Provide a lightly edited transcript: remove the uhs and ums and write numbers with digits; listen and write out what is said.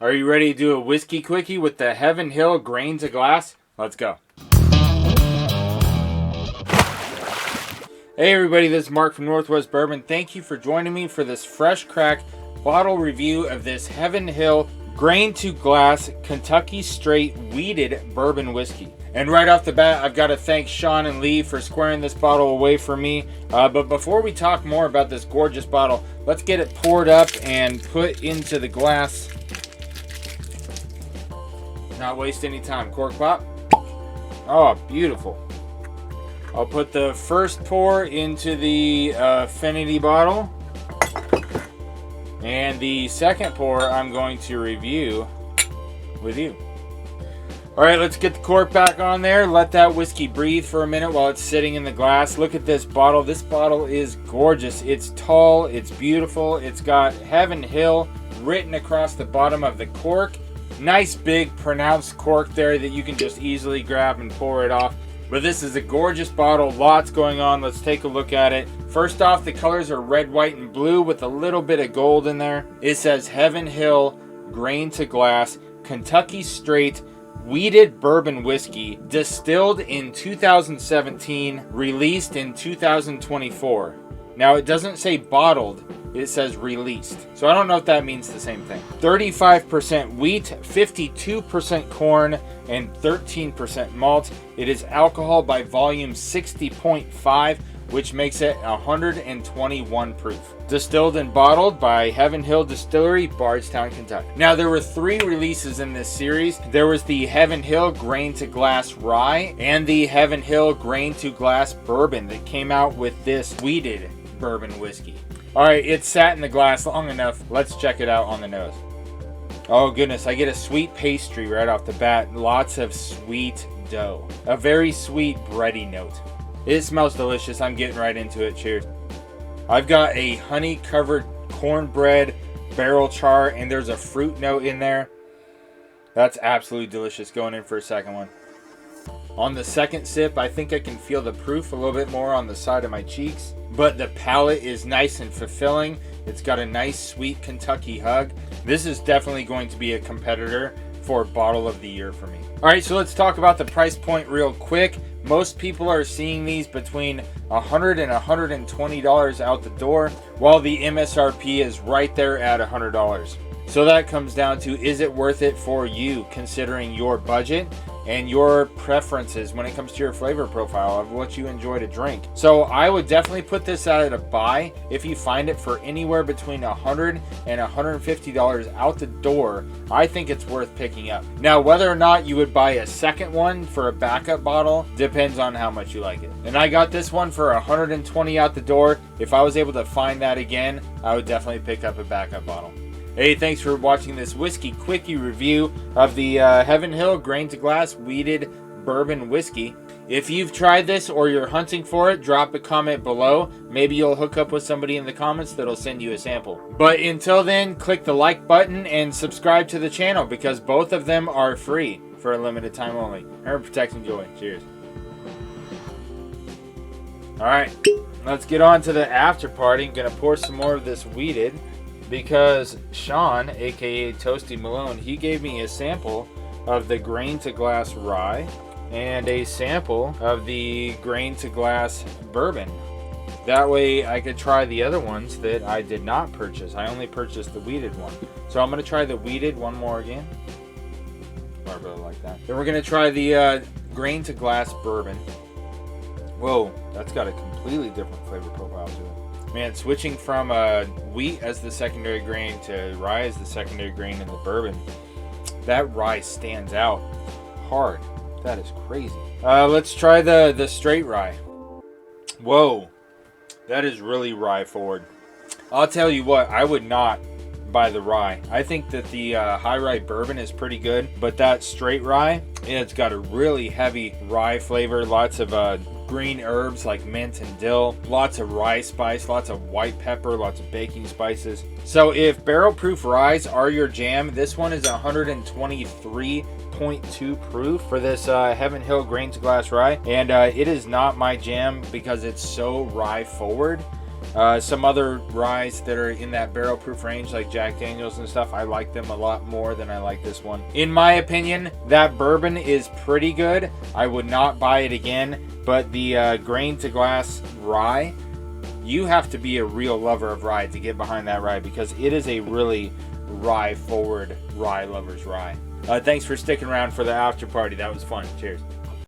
Are you ready to do a whiskey quickie with the Heaven Hill grain to glass? Let's go. Hey everybody, this is Mark from Northwest Bourbon. Thank you for joining me for this fresh crack bottle review of this Heaven Hill grain to glass Kentucky straight wheated bourbon whiskey. And right off the bat, I've got to thank Sean and Lee for squaring this bottle away for me. But before we talk more about this gorgeous bottle, let's get it poured up and put into the glass. Not waste any time. Cork pop. Oh, beautiful. I'll put the first pour into the Affinity bottle. And the second pour I'm going to review with you. Alright, let's get the cork back on there. Let that whiskey breathe for a minute while it's sitting in the glass. Look at this bottle. This bottle is gorgeous. It's tall. It's beautiful. It's got Heaven Hill written across the bottom of the cork. Nice big pronounced cork there that you can just easily grab and pour it off. But this is a gorgeous bottle. Lots going on. Let's take a look at it. First off, the colors are red, white, and blue with a little bit of gold in there. It says Heaven Hill grain to glass Kentucky straight wheated bourbon whiskey, distilled in 2017, released in 2024. Now it doesn't say bottled, it says released. So I don't know if that means the same thing. 35% wheat, 52% corn, and 13% malt. It is alcohol by volume 60.5, which makes it 121 proof. Distilled and bottled by Heaven Hill Distillery, Bardstown, Kentucky. Now, there were 3 releases in this series. There was the Heaven Hill Grain to Glass Rye and the Heaven Hill Grain to Glass Bourbon that came out with this wheated bourbon whiskey. All right, it sat in the glass long enough. Let's check it out on the nose. Oh goodness, I get a sweet pastry right off the bat. Lots of sweet dough. A very sweet bready note. It smells delicious. I'm getting right into it. Cheers. I've got a honey-covered cornbread barrel char, and there's a fruit note in there. That's absolutely delicious. Going in for a second one. On the second sip, I think I can feel the proof a little bit more on the side of my cheeks. But the palate is nice and fulfilling. It's got a nice, sweet Kentucky hug. This is definitely going to be a competitor for Bottle of the Year for me. All right, so let's talk about the price point real quick. Most people are seeing these between $100 and $120 out the door, while the MSRP is right there at $100. So that comes down to, is it worth it for you, considering your budget and your preferences when it comes to your flavor profile of what you enjoy to drink. So I would definitely put this at a buy if you find it for anywhere between $100 and $150 out the door. I think it's worth picking up. Now, whether or not you would buy a second one for a backup bottle depends on how much you like it. And I got this one for $120 out the door. If I was able to find that again, I would definitely pick up a backup bottle. Hey, thanks for watching this whiskey quickie review of the Heaven Hill Grain to Glass Wheated Bourbon Whiskey. If you've tried this or you're hunting for it, drop a comment below. Maybe you'll hook up with somebody in the comments that'll send you a sample. But until then, click the like button and subscribe to the channel because both of them are free for a limited time only. Remember, protect and enjoy. Cheers. Alright, let's get on to the after party. I'm going to pour some more of this wheated, because Sean, aka Toasty Malone, he gave me a sample of the Grain to Glass Rye and a sample of the Grain to Glass Bourbon. That way I could try the other ones that I did not purchase. I only purchased the wheated one. So I'm going to try the wheated one more again. I really like that. Then we're going to try the Grain to Glass Bourbon. Whoa, that's got a completely different flavor profile to it. Man, switching from wheat as the secondary grain to rye as the secondary grain in the bourbon, that rye stands out hard. That is crazy. Let's try the straight rye. Whoa, that is really rye forward. I'll tell you what, I would not buy the rye. I think that the high rye bourbon is pretty good, but that straight rye, it's got a really heavy rye flavor. Lots of green herbs like mint and dill, lots of rye spice, lots of white pepper, lots of baking spices. So if barrel proof ryes are your jam, this one is 123.2 proof for this Heaven Hill Grain to Glass Rye, and it is not my jam because it's so rye forward Some other ryes that are in that barrel proof range, like Jack Daniels and stuff, I like them a lot more than I like this one. In my opinion, that bourbon is pretty good. I would not buy it again, but the grain to glass rye, you have to be a real lover of rye to get behind that rye, because it is a really rye forward rye lover's rye. Thanks for sticking around for the after party. That was fun. Cheers.